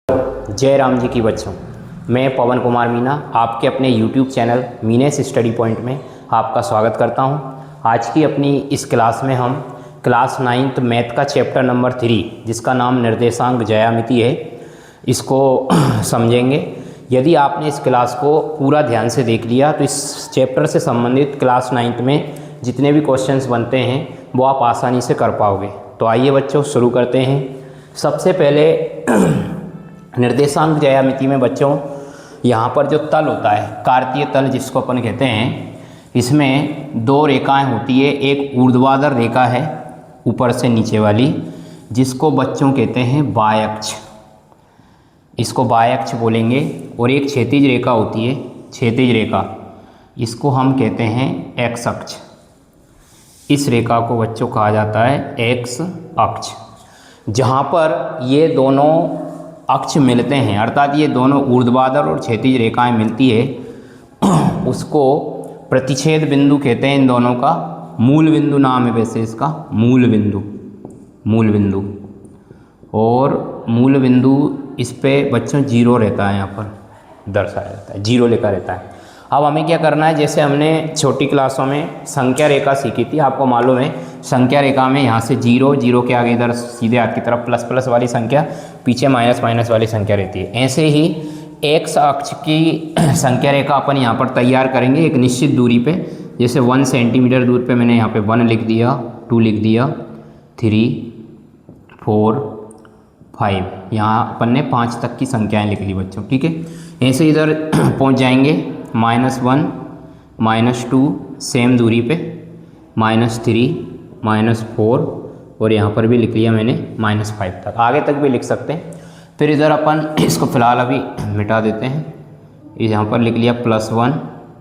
जय राम जी की बच्चों, मैं पवन कुमार मीना आपके अपने YouTube channel menace study point में आपका स्वागत करता हूं। आज की अपनी इस क्लास में हम क्लास 9th मैथ का चैप्टर नंबर 3 जिसका नाम निर्देशांक ज्यामिति है, इसको समझेंगे। यदि आपने इस क्लास को पूरा ध्यान से देख लिया तो इस चैप्टर से संबंधित क्लास 9th में जितने भी क्वेश्चंस बनते हैं वो आप आसानी से कर पाओगे। तो आइए बच्चों शुरू करते हैं। सबसे पहले निर्देशांक ज्यामिति में बच्चों यहाँ पर जो तल होता है, कार्तीय तल जिसको अपन कहते हैं, इसमें दो रेखाएं होती है। एक ऊर्ध्वाधर रेखा है ऊपर से नीचे वाली, जिसको बच्चों कहते हैं वाय अक्ष, इसको वाय अक्ष बोलेंगे। और एक क्षैतिज रेखा होती है, क्षैतिज रेखा, इसको हम कहते हैं एक्स अक्ष। इस रेखा को बच्चों कहा जाता है एक्स अक्ष। जहाँ पर ये दोनों अक्ष मिलते हैं, अर्थात ये दोनों ऊर्ध्वाधर और क्षैतिज रेखाएं मिलती है, उसको प्रतिच्छेद बिंदु कहते हैं। इन दोनों का मूल बिंदु नाम है वैसे इसका, मूल बिंदु, मूल बिंदु। और मूल बिंदु इस पे बच्चों जीरो रहता है, यहाँ पर दर्शाया जाता है, जीरो लिखा रहता है। अब हमें क्या करना है, जैसे हमने छोटी क्लासों में संख्या रेखा सीखी थी, आपको मालूम है संख्या रेखा में यहाँ से जीरो, जीरो के आगे इधर सीधे हाथ की तरफ प्लस प्लस वाली संख्या, पीछे माइनस माइनस वाली संख्या रहती है। ऐसे ही एक्स अक्ष की संख्या रेखा अपन यहाँ पर तैयार करेंगे एक निश्चित दूरी पे। जैसे 1 सेंटीमीटर दूर पे मैंने यहाँ पे 1 लिख दिया, 2 लिख दिया, 3, 4, 5, यहाँ अपन ने 5 तक की संख्याएँ लिख ली बच्चों, ठीक है। ऐसे इधर पहुँच जाएंगे -1, -2 सेम दूरी पे, -3, -4, और यहाँ पर भी लिख लिया मैंने -5 तक, आगे तक भी लिख सकते हैं। फिर इधर अपन इसको फ़िलहाल अभी मिटा देते हैं। यहाँ पर लिख लिया +1,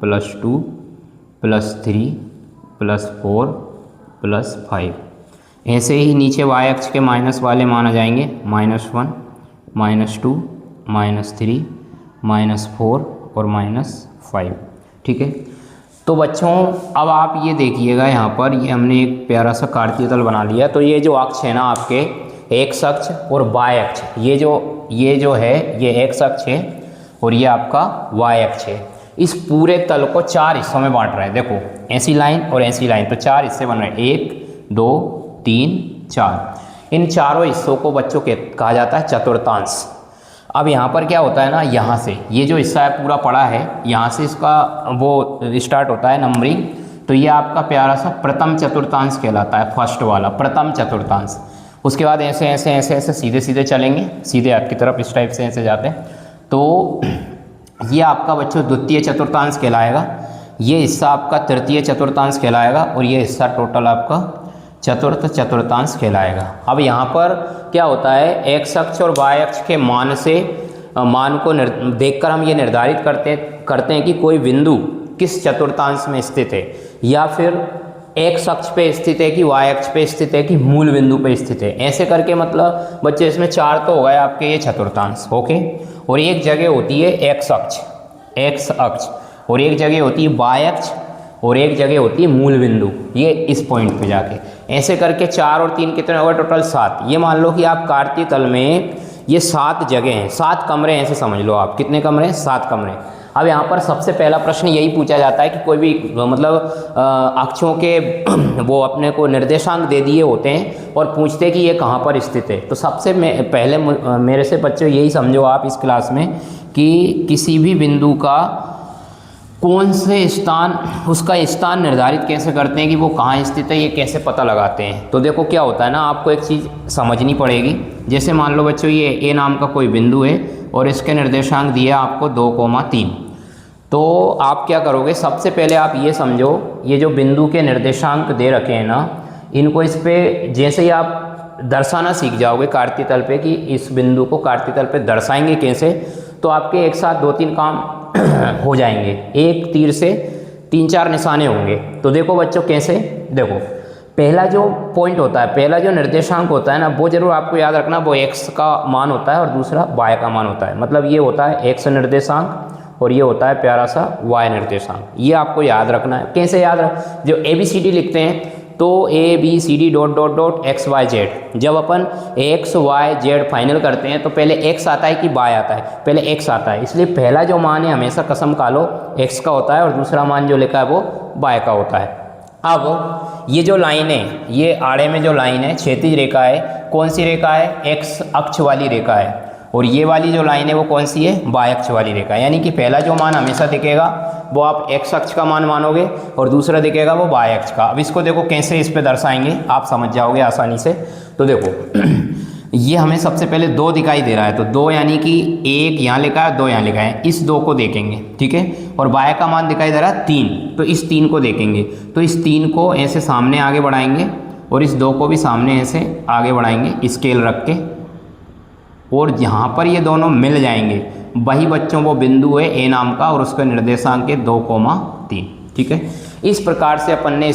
+2, +3, +4, +5। ऐसे ही नीचे y अक्ष के माइनस वाले माना जाएंगे, -1, -2, -3, -4 और -5, ठीक है। तो बच्चों अब आप ये देखिएगा, यहाँ पर ये हमने एक प्यारा सा कार्तीय तल बना लिया। तो ये जो अक्ष है ना आपके, एक्स अक्ष और वाय अक्ष, ये जो है ये एक्स अक्ष है और ये आपका वाय अक्ष है। इस पूरे तल को 4 हिस्सों में बांट रहा है। देखो ऐसी लाइन और ऐसी लाइन, तो 4 हिस्से बन रहे हैं, 1, 2, 3, 4। इन चारों हिस्सों को बच्चों कहा जाता है चतुर्थांश। अब यहाँ पर क्या होता है ना, यहाँ से ये जो हिस्सा है पूरा पड़ा है, यहाँ से इसका वो स्टार्ट होता है नंबरिंग। तो ये आपका प्यारा सा प्रथम चतुर्थांश कहलाता है, फर्स्ट वाला प्रथम चतुर्थांश। उसके बाद ऐसे ऐसे ऐसे ऐसे सीधे सीधे चलेंगे, सीधे हाथ की तरफ इस टाइप से ऐसे जाते हैं। तो ये आपका बच्चों द्वितीय चतुर्थांश कहलाएगा, ये हिस्सा आपका तृतीय चतुर्थांश कहलाएगा और ये हिस्सा टोटल आपका चतुर्थ चतुर्थांश कहलाएगा। अब यहाँ पर क्या होता है, एक्स अक्ष और वाय अक्ष के मान को देखकर हम ये निर्धारित करते हैं कि कोई बिंदु किस चतुर्थांश में स्थित है, या फिर एक्स अक्ष पे स्थित है कि वाय अक्ष पे स्थित है कि मूल बिंदु पे स्थित है। ऐसे करके मतलब बच्चे इसमें 4 तो हो गए आपके ये चतुर्थांश, ओके। और एक जगह होती है एक्स अक्ष, और एक जगह होती है वाय अक्ष, और एक जगह होती है मूल बिंदु, ये इस पॉइंट पे जाके। ऐसे करके 4 और 3 कितने होगा, टोटल 7। ये मान लो कि आप कार्तीय तल में ये 7 जगह हैं, 7 कमरे हैं, ऐसे समझ लो आप। कितने कमरे हैं, 7 कमरे। अब यहाँ पर सबसे पहला प्रश्न यही पूछा जाता है कि कोई भी मतलब अक्षों के वो अपने को निर्देशांक दे दिए होते हैं और पूछते हैं कि ये कहाँ पर स्थित है। तो सबसे पहले मेरे से बच्चों यही समझो आप इस क्लास में कि किसी भी बिंदु का कौन से स्थान, उसका स्थान निर्धारित कैसे करते हैं कि वो कहाँ स्थित है, ये कैसे पता लगाते हैं। तो देखो क्या होता है ना, आपको एक चीज़ समझनी पड़ेगी। जैसे मान लो बच्चों ये ए नाम का कोई बिंदु है और इसके निर्देशांक दिए आपको 2,3। तो आप क्या करोगे, सबसे पहले आप ये समझो, ये जो बिंदु के निर्देशांक दे रखे हैं ना, इनको इस पर जैसे ही आप दर्शाना सीख जाओगे कार्तीय तल पे कि इस बिंदु को कार्तीय तल पे दर्शाएंगे कैसे, तो आपके एक साथ 2-3 काम हो जाएंगे। एक तीर से 3-4 निशाने होंगे। तो देखो बच्चों कैसे, देखो पहला जो पॉइंट होता है, पहला जो निर्देशांक होता है ना, वो जरूर आपको याद रखना, वो एक्स का मान होता है और दूसरा वाय का मान होता है। मतलब ये होता है एक्स निर्देशांक और ये होता है प्यारा सा वाय निर्देशांक। ये आपको याद रखना है। कैसे याद रख, जो ABCD लिखते हैं तो ABCD dot dot dot XYZ, जब अपन XYZ फाइनल करते हैं तो पहले x आता है कि y आता है, पहले x आता है, इसलिए पहला जो मान है हमेशा कसम खा लो x का होता है और दूसरा मान जो लिखा है वो y का होता है। अब ये जो लाइन है, ये आड़े में जो लाइन है क्षैतिज रेखा है, कौन सी रेखा है? x अक्ष वाली रेखा है, और ये वाली जो लाइन है वो कौन सी है? y अक्ष वाली रेखा है। यानी कि पहला जो मान हमेशा दिखेगा वो आप x अक्ष का मान मानोगे और दूसरा दिखेगा वो y अक्ष का। अब इसको देखो कैसे इस पे दर्शाएंगे, आप समझ जाओगे आसानी से। तो देखो ये हमें सबसे पहले 2 दिखाई दे रहा है, तो 2 यानी कि 1 यहाँ लिखा है, 2 यहाँ लिखा है, इस 2 को देखेंगे, ठीक है। और y का मान दिखाई दे रहा है 3, तो इस 3 को देखेंगे, तो इस 3 को ऐसे सामने आगे बढ़ाएंगे और इस 2 को भी सामने ऐसे आगे बढ़ाएंगे स्केल रख के, और यहाँ पर ये दोनों मिल जाएंगे, वही बच्चों वो बिंदु है A नाम का और उसका निर्देशांक है 2,3, ठीक है। इस प्रकार से अपन ने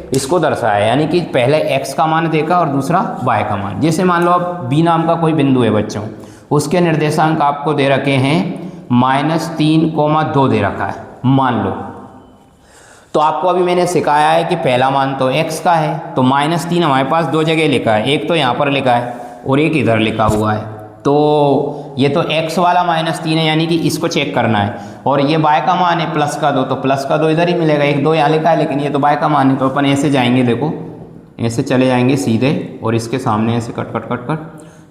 इसको दर्शाया, यानी कि पहले x का मान देखा और दूसरा y का मान। जैसे मान लो अब B नाम का कोई बिंदु है बच्चों, उसके निर्देशांक आपको दे रखे हैं -3,2 दे रखा है, मान लो। तो आपको अभी मैंने सिखाया है कि पहला मान तो x का है, तो -3 हमारे पास 2 जगह लिखा है, एक तो यहाँ पर लिखा है और एक इधर लिखा हुआ है, तो ये तो x वाला -3 है, यानी कि इसको चेक करना है। और ये y का मान है +2, तो +2 इधर ही मिलेगा, 1 2 यहाँ लिखा है, लेकिन ये तो y का मान है, तो अपन ऐसे जाएंगे, देखो ऐसे चले जाएंगे सीधे और इसके सामने ऐसे कट कट कट कट,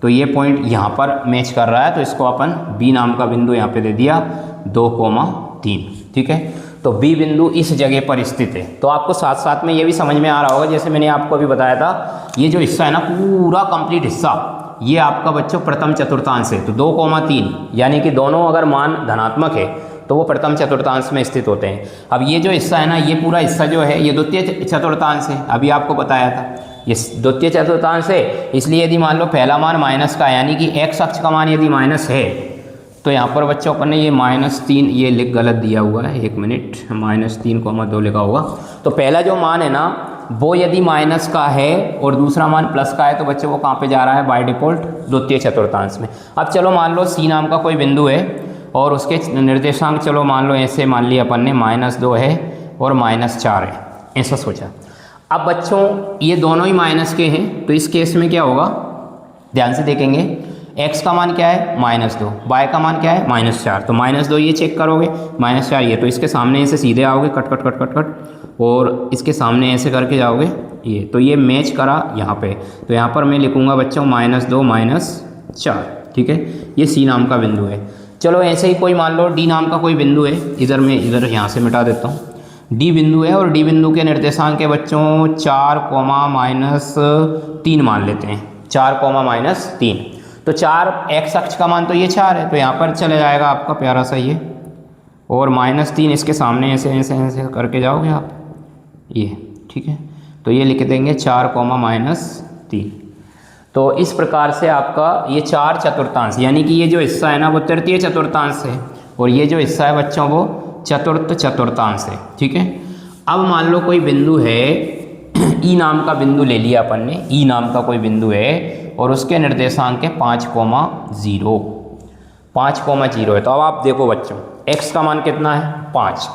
तो ये पॉइंट यहाँ पर मैच कर रहा है, तो इसको अपन B नाम का बिंदु यहाँ पे दे दिया 2,3, ठीक है। तो B बिंदु इस जगह पर स्थित है। तो आपको साथ साथ में ये भी समझ में आ रहा होगा, जैसे मैंने आपको अभी बताया था, ये जो हिस्सा है ना, पूरा कंप्लीट हिस्सा, ये आपका बच्चों प्रथम चतुर्थांश है। तो 2,3 यानी कि दोनों अगर मान धनात्मक है तो वो प्रथम चतुर्थांश में स्थित होते हैं। अब ये जो हिस्सा है ना, ये पूरा हिस्सा जो है ये द्वितीय चतुर्थांश है, अभी आपको बताया था ये द्वितीय चतुर्थांश है। इसलिए यदि मान लो पहला मान माइनस का, यानी कि x अक्ष का मान यदि माइनस है, तो यहाँ पर बच्चों अपन ने ये -3 ये लिख गलत दिया हुआ है, 1 मिनट, -3,2 लिखा होगा। तो पहला जो मान है ना वो यदि माइनस का है और दूसरा मान प्लस का है, तो बच्चों वो कहाँ पे जा रहा है? बाय डिफ़ॉल्ट द्वितीय चतुर्थांश में। अब चलो मान लो C नाम का कोई बिंदु है और उसके निर्देशांक चलो मान लो ऐसे मान लिया अपन ने -2 है और -4 है, ऐसा सोचा। अब बच्चों ये दोनों ही माइनस के हैं, तो इस केस में क्या होगा? ध्यान से देखेंगे, x का मान क्या है? -2, y का मान क्या है? -4, तो -2 ये चेक करोगे, -4 ये, तो इसके सामने ऐसे सीधे आओगे, cut cut cut cut cut, और इसके सामने ऐसे करके जाओगे ये, तो ये मैच करा यहाँ पे। तो यहाँ पर मैं लिखूँगा बच्चों -2 -4, ठीक है। ये C नाम का बिंदु है। चलो ऐसे ही कोई मान लो D नाम का कोई बिंदु है, इधर मैं इधर यहाँ से मिटा देता हूँ, D बिंदु है और D बिंदु के निर्देशांक के बच्चों 4,-3 मान लेते हैं, 4,-3। तो 4 x अक्ष का मान तो ये 4 है, तो यहाँ पर चले जाएगा आपका प्यारा सा ये, और -3 इसके सामने ऐसे ऐसे ऐसे करके जाओगे आप ये, ठीक है। तो ये लिख देंगे 4,-3। तो इस प्रकार से आपका ये 4 चतुर्थांश, यानी कि ये जो हिस्सा है ना वो तृतीय चतुर्थांश है और ये जो हिस्सा है बच्चों वो चतुर्थ चतुर्थांश है, ठीक है। अब मान लो कोई बिंदु है, E नाम का बिंदु ले लिया अपन ने, E नाम का कोई बिंदु है और उसके निर्देशांक है 5,0, 5,0 है। तो अब आप देखो बच्चों, x का मान कितना है? 5,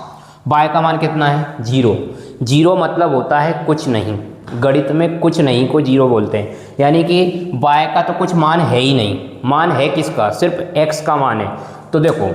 y का मान कितना है? 0। 0 मतलब होता है कुछ नहीं, गणित में कुछ नहीं को 0 बोलते हैं, यानी कि y का तो कुछ मान है ही नहीं। मान है किसका? सिर्फ x का मान है। तो देखो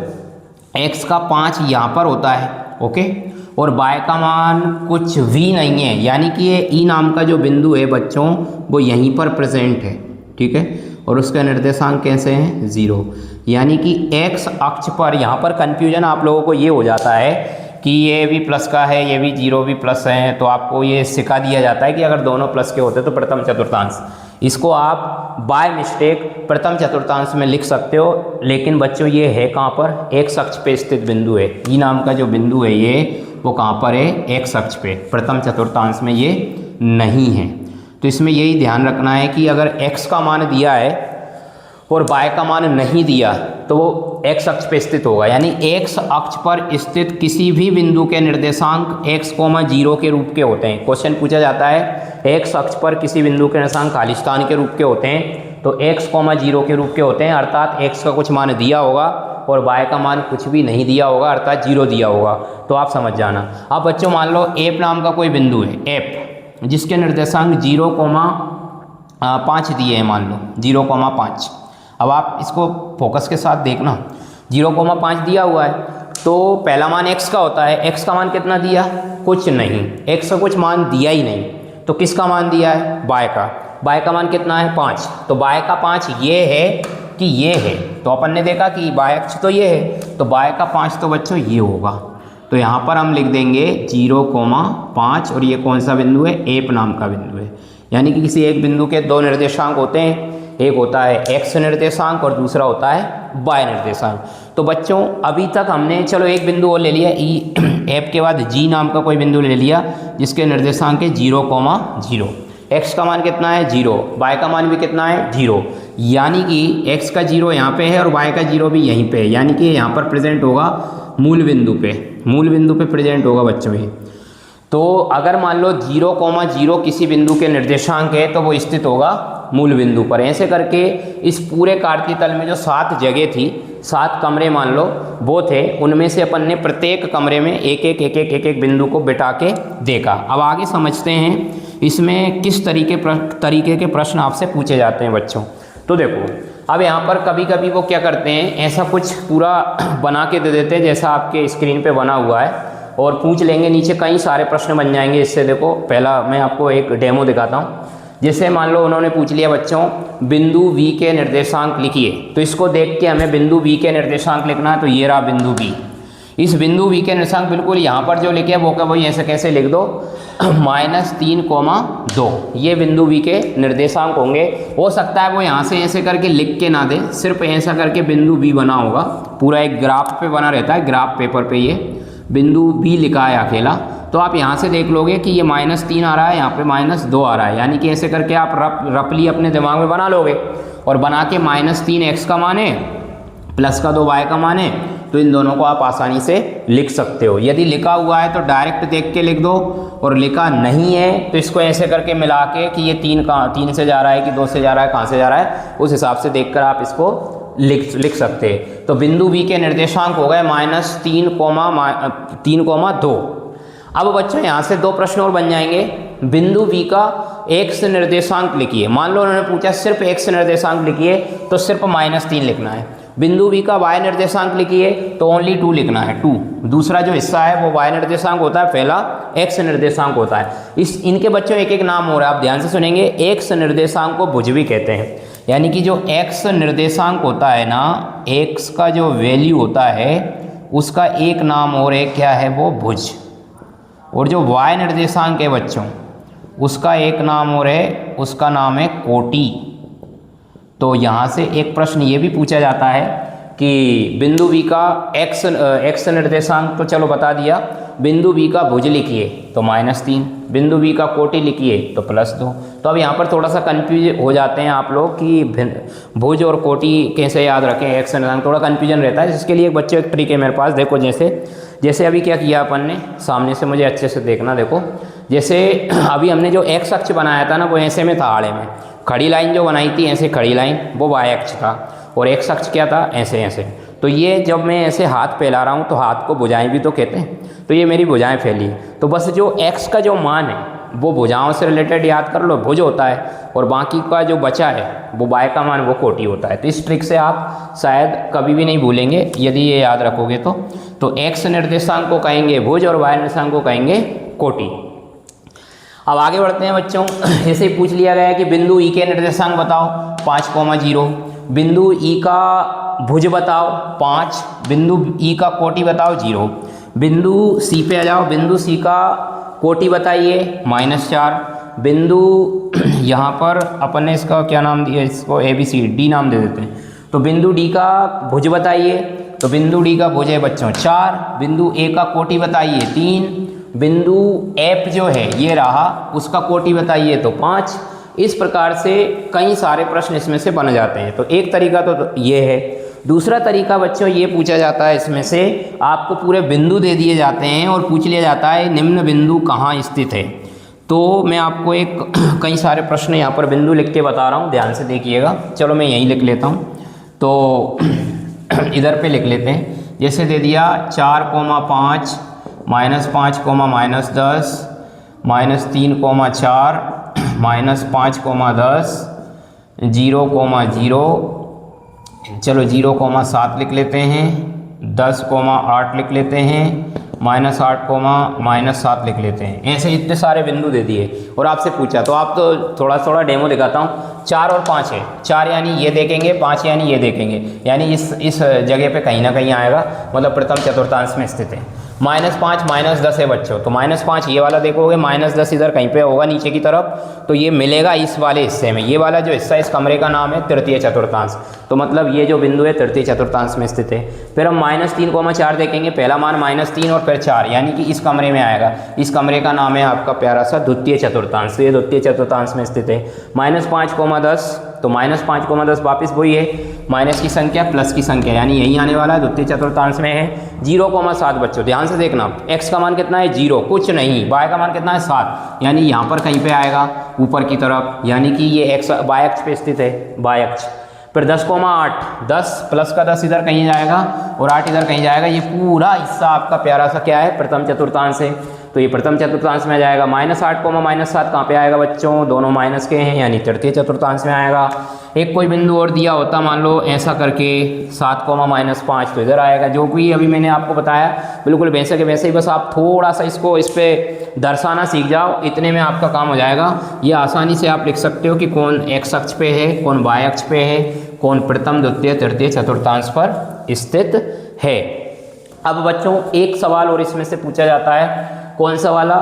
x का 5 यहाँ पर होता है, ओके, और y का मान कुछ भी नहीं है, यानी कि ये E नाम का जो बिंदु है बच्चों वो यहीं पर प्रेजेंट है, ठीक है, और उसका निर्देशांक कैसे हैं? 0। यानी कि x अक्ष पर, यहाँ पर कंफ्यूजन आप लोगों को ये हो जाता है कि ये भी प्लस का है, ये भी 0 भी प्लस है, तो आपको ये सिखा दिया जाता है कि अगर दोनों प्लस के होते तो प्रथम चतुर्थांश। इसको आप बाय मिस्टेक प्रथम चतुर्थांश में लिख सकते हो, लेकिन बच्चों ये है कहाँ पर? x अक्ष पे स्थित बिंदु है। E नाम का जो बिंदु है ये वो कहाँ पर है? x अक्ष पे, प्रथम चतुर्थांश में ये नहीं है। तो इसमें यही ध्यान रखना है कि अगर x का मान दिया है और y का मान नहीं दिया तो वो x अक्ष पे स्थित होगा, यानी x अक्ष पर स्थित किसी भी बिंदु के निर्देशांक x, 0 के रूप के होते हैं। क्वेश्चन पूछा जाता है x अक्ष पर किसी बिंदु के निर्देशांक खाली स्थान के रूप के होते हैं, तो x, 0 के रूप के होते हैं, अर्थात x का कुछ मान दिया होगा और y का मान कुछ भी नहीं दिया होगा, अर्थात 0 दिया होगा। तो आप समझ जाना। अब बच्चों मान लो f नाम का कोई बिंदु है, f, जिसके निर्देशांक 0,5 दिए हैं, मान लो 0,5। अब आप इसको फोकस के साथ देखना, 0,5 दिया हुआ है तो पहला मान x का होता है। x का मान कितना दिया? कुछ नहीं, x का कुछ मान दिया ही नहीं। तो किसका मान दिया है? y का। y का मान कितना है? 5। तो y का 5 ये है कि ये है, तो अपन ने देखा कि y अक्ष तो ये है, तो y का 5 तो बच्चों ये होगा। तो यहाँ पर हम लिख देंगे 0,5 और ये कौन सा बिंदु है? एप नाम का बिंदु है। यानी कि किसी एक बिंदु के दो निर्देशांक होते हैं, एक होता है x निर्देशांक और दूसरा होता है y निर्देशांक। तो बच्चों अभी तक हमने चलो एक बिंदु और ले लिया, एप के बाद g नाम का कोई बिंदु ले लिया जिसके निर्देशांक है 0,0। x का मान कितना है? 0। y का मान भी कितना है? 0। यानी कि x का 0 यहाँ पे है और y का 0 भी यहीं पे है, यानी कि यहाँ पर प्रेजेंट होगा मूल बिंदु पे, मूल बिंदु पे प्रेजेंट होगा बच्चों ये। तो अगर मान लो 0,0 किसी बिंदु के निर्देशांक है तो वो स्थित होगा मूल बिंदु पर। ऐसे करके इस पूरे कार्तीय तल में जो 7 जगह थी, 7 कमरे मान लो वो थे, उनमें से अपन ने प्रत्येक कमरे में एक एक बिंदु को बिठा के देखा। अब आगे समझते हैं इसमें किस तरीके के प्रश्न आपसे पूछे जाते हैं बच्चों। तो देखो अब यहाँ पर कभी कभी वो क्या करते हैं, ऐसा कुछ पूरा बना के दे देते हैं जैसा आपके स्क्रीन पे बना हुआ है, और पूछ लेंगे नीचे कई सारे प्रश्न बन जाएंगे इससे। देखो पहला मैं आपको एक डेमो दिखाता हूँ। जैसे मान लो उन्होंने पूछ लिया बच्चों बिंदु V के निर्देशांक लिखिए, तो इसको देख के हमें बिंदु V के निर्देशांक लिखना है। तो ये रहा बिंदु V। इस बिंदु V के निर्देशांक बिल्कुल यहाँ पर जो लिखे वो क्या वही ऐसे कैसे लिख दो -3,2। ये बिंदु V के निर्देशांक होंगे। हो सकता है वो यहाँ से ऐसे करके लिख के ना दे, सिर्फ ऐसा करके बिंदु V बना होगा, पूरा एक ग्राफ पे बना रहता है, ग्राफ पेपर पे ये बिंदु B लिखा है अकेला। तो आप यहाँ से देख लोगे कि ये -3 आ रहा है, यहाँ पे -2 आ रहा है, यानी कि ऐसे करके आप रफली अपने दिमाग में बना लोगे। और बना के -3 x का मान है, +2 y का मान है, तो इन दोनों को आप आसानी से लिख सकते हो। यदि लिखा हुआ है तो डायरेक्ट देख के लिख दो, और लिखा नहीं है तो इसको ऐसे करके मिला के कि ये 3 से जा रहा है कि 2 से जा रहा है, कहाँ से जा रहा है, उस हिसाब से देखकर आप इसको लिख सकते हैं। तो बिंदु V के निर्देशांक हो गए -3,2। अब बच्चों यहाँ से 2 प्रश्न और बन जाएंगे। बिंदु V का x निर्देशांक लिखिए। मान लो उन्होंने पूछा सिर्फ x निर्देशांक लिखिए, तो सिर्फ -3 लिखना है। बिंदु V का y निर्देशांक लिखिए तो ओनली 2 लिखना है, 2। दूसरा जो हिस्सा है वो y निर्देशांक होता है, पहला x निर्देशांक होता है। इनके बच्चों एक एक नाम हो रहा है, आप ध्यान से सुनेंगे। x निर्देशांक को भुज भी कहते हैं, यानी कि जो x निर्देशांक होता है ना, x का जो वैल्यू होता है उसका एक नाम और है, क्या है वो? भुज। और जो y निर्देशांक है बच्चों उसका एक नाम और है, उसका नाम है कोटि। तो यहाँ से एक प्रश्न ये भी पूछा जाता है कि बिंदु V का x निर्देशांक तो चलो बता दिया, बिंदु V का भुज लिखिए तो -3, बिंदु V का कोटि लिखिए तो +2। तो अब यहाँ पर थोड़ा सा कन्फ्यूज हो जाते हैं आप लोग कि भुज और कोटि कैसे याद रखें, x निर्देशांक, थोड़ा कन्फ्यूजन रहता है। जिसके लिए एक बच्चे एक ट्रिक है मेरे पास। देखो जैसे अभी क्या किया अपन ने, सामने से मुझे अच्छे से देखना। देखो जैसे अभी हमने जो x अक्ष बनाया था ना वो ऐसे में था, आड़े में। खड़ी लाइन जो बनाई थी ऐसे खड़ी लाइन, वो y अक्ष था, और x अक्ष क्या था? ऐसे। तो ये जब मैं ऐसे हाथ फैला रहा हूँ तो हाथ को भुजाएं भी तो कहते हैं, तो ये मेरी भुजाएं फैली। तो बस जो x का जो मान है वो भुजाओं से रिलेटेड याद कर लो, भुज होता है, और बाकी का जो बचा है वो y का मान वो कोटि होता है। तो इस ट्रिक से आप शायद कभी भी नहीं भूलेंगे यदि ये याद रखोगे तो x निर्देशांक को कहेंगे भुज और y निर्देशांक को कहेंगे कोटि। अब आगे बढ़ते हैं बच्चों। जैसे पूछ लिया गया है कि बिंदु E के निर्देशांक बताओ 5,0, बिंदु E का भुज बताओ 5, बिंदु E का कोटि बताओ 0। बिंदु C पे आ जाओ, बिंदु C का कोटि बताइए -4। बिंदु यहाँ पर अपन ने इसका क्या नाम दिया, इसको ABCD नाम दे देते हैं। तो बिंदु D का भुज बताइए, तो बिंदु D का भुज है बच्चों 4। बिंदु A का कोटि बताइए 3। बिंदु F जो है ये रहा, उसका कोटि बताइए तो 5। इस प्रकार से कई सारे प्रश्न इसमें से बन जाते हैं। तो एक तरीका तो ये है। दूसरा तरीका बच्चों ये पूछा जाता है, इसमें से आपको पूरे बिंदु दे दिए जाते हैं और पूछ लिया जाता है निम्न बिंदु कहाँ स्थित है। तो मैं आपको कई सारे प्रश्न यहाँ पर बिंदु लिख के बता रहा हूँ, ध्यान से देखिएगा। चलो मैं यहीं लिख लेता हूँ, तो इधर पे लिख लेते हैं। जैसे दे दिया 4,5 -5, -10, -3,4 -5,10 0,0 चलो 0,7 लिख लेते हैं, 10,8 लिख लेते हैं, -8,-7 लिख लेते हैं। ऐसे इतने सारे बिंदु दे दिए और आपसे पूछा तो आप तो थोड़ा डेमो दिखाता हूँ। 4 और 5 है, 4 यानी ये देखेंगे, 5 यानी ये देखेंगे, यानी इस जगह पे कहीं ना कहीं आएगा, मतलब प्रथम चतुर्थांश में स्थित है। -5 -10 है बच्चों, तो -5 ये वाला देखोगे, -10 इधर कहीं पे होगा नीचे की तरफ, तो ये मिलेगा इस वाले हिस्से में। ये वाला जो हिस्सा इस कमरे का नाम है तृतीय चतुर्थांश, तो मतलब ये जो बिंदु है तृतीय चतुर्थांश में स्थित है। फिर हम -3,4 देखेंगे, पहला मान -3 और फिर 4 यानी कि इस कमरे में आएगा। इस कमरे का नाम है आपका प्यारा सा द्वितीय चतुर्थांश, तो ये द्वितीय चतुर्थांश में स्थित है। -5,10 तो -5,10 वापिस वही है, माइनस की संख्या प्लस की संख्या यानी यही आने वाला है, द्वितीय चतुर्थांश में है। 0,7 बच्चों ध्यान से देखना, x का मान कितना है 0, कुछ नहीं, y का मान कितना है 7, यानी यहाँ पर कहीं पे आएगा ऊपर की तरफ, यानी कि ये x y अक्ष पे स्थित है, y अक्ष। फिर 10,8 10 प्लस का 10 इधर कहीं जाएगा और 8 इधर कहीं जाएगा, ये पूरा हिस्सा आपका प्यारा सा क्या है प्रथम चतुर्थांश है, तो ये प्रथम चतुर्थांश में जाएगा। -8, -7 कहाँ पे आएगा बच्चों, दोनों माइनस के हैं यानी तृतीय चतुर्थांश में आएगा। एक कोई बिंदु और दिया होता मान लो ऐसा करके 7, -5 तो इधर आएगा, जो भी अभी मैंने आपको बताया बिल्कुल वैसे के वैसे ही, बस आप थोड़ा सा इसको इस पर दर्शाना सीख जाओ, इतने में आपका काम हो जाएगा। ये आसानी से आप लिख सकते हो कि कौन x अक्ष पे है, कौन y अक्ष पे है, कौन प्रथम द्वितीय तृतीय चतुर्थांश पर स्थित है। अब बच्चों एक सवाल और इसमें से पूछा जाता है, कौन सा वाला,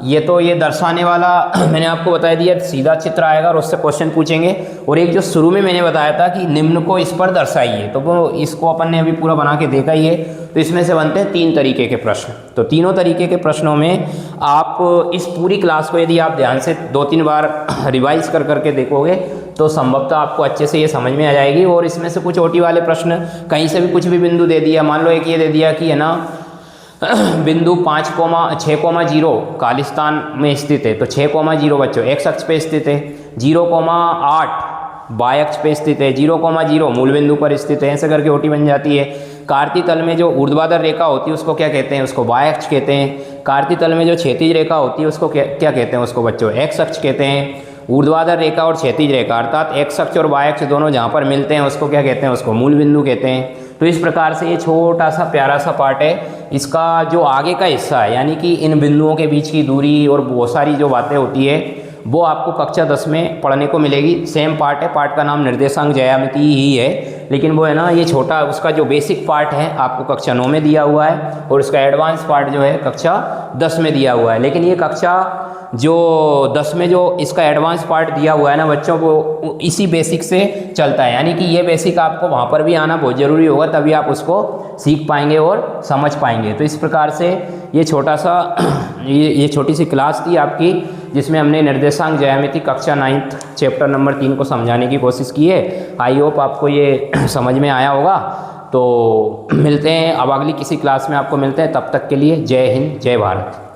ये तो ये दर्शाने वाला मैंने आपको बता दिया, सीधा चित्र आएगा और उससे क्वेश्चन पूछेंगे, और एक जो शुरू में मैंने बताया था कि निम्न को इस पर दर्शाइए, तो वो इसको अपन ने अभी पूरा बना के देखा ही है। तो इसमें से बनते हैं 3 तरीके के प्रश्न, तो तीनों तरीके के प्रश्नों में आप इस पूरी क्लास को यदि आप ध्यान से 2-3 बार रिवाइज करके देखोगे तो संभवतः आपको अच्छे से ये समझ में आ जाएगी। और इसमें से कुछ ओटी वाले प्रश्न, कहीं से भी कुछ भी बिंदु दे दिया, मान लो एक ये दे दिया कि है ना बिंदु 6,0 खालिस्तान में स्थित है, तो 6,0 बच्चों x अक्ष पे स्थित है, 0,8 y अक्ष पे स्थित है, 0,0 मूल बिंदु पर स्थित है, ऐसे करके ओटी बन जाती है। कार्तीय तल में जो ऊर्ध्वाधर रेखा होती है उसको क्या कहते हैं, उसको y अक्ष कहते हैं। कार्तीय तल में जो क्षैतिज रेखा होती है उसको क्या कहते हैं, उसको बच्चों x अक्ष कहते हैं। ऊर्ध्वाधर रेखा और क्षैतिज रेखा अर्थात x अक्ष और y अक्ष दोनों जहाँ पर मिलते हैं उसको क्या कहते हैं, उसको मूल बिंदु कहते हैं। तो इस प्रकार से ये छोटा सा प्यारा सा पार्ट है, इसका जो आगे का हिस्सा है यानी कि इन बिंदुओं के बीच की दूरी और बहुत सारी जो बातें होती है वो आपको कक्षा 10 में पढ़ने को मिलेगी। सेम पार्ट है, पार्ट का नाम निर्देशांक ज्यामिति ही है, लेकिन वो है ना ये छोटा, उसका जो बेसिक पार्ट है आपको कक्षा 9 में दिया हुआ है और उसका एडवांस पार्ट जो है कक्षा 10 में दिया हुआ है। लेकिन ये कक्षा जो 10 में जो इसका एडवांस पार्ट दिया हुआ है ना बच्चों, वो इसी बेसिक से चलता है, यानी कि ये बेसिक आपको वहाँ पर भी आना बहुत ज़रूरी होगा, तभी आप उसको सीख पाएंगे और समझ पाएंगे। तो इस प्रकार से ये छोटा सा ये छोटी सी क्लास थी आपकी, जिसमें हमने निर्देशांक ज्यामिति कक्षा 9 चैप्टर नंबर 3 को समझाने की कोशिश की है। आई होप आपको ये समझ में आया होगा। तो मिलते हैं अब अगली किसी क्लास में, आपको मिलते हैं, तब तक के लिए जय हिंद जय भारत।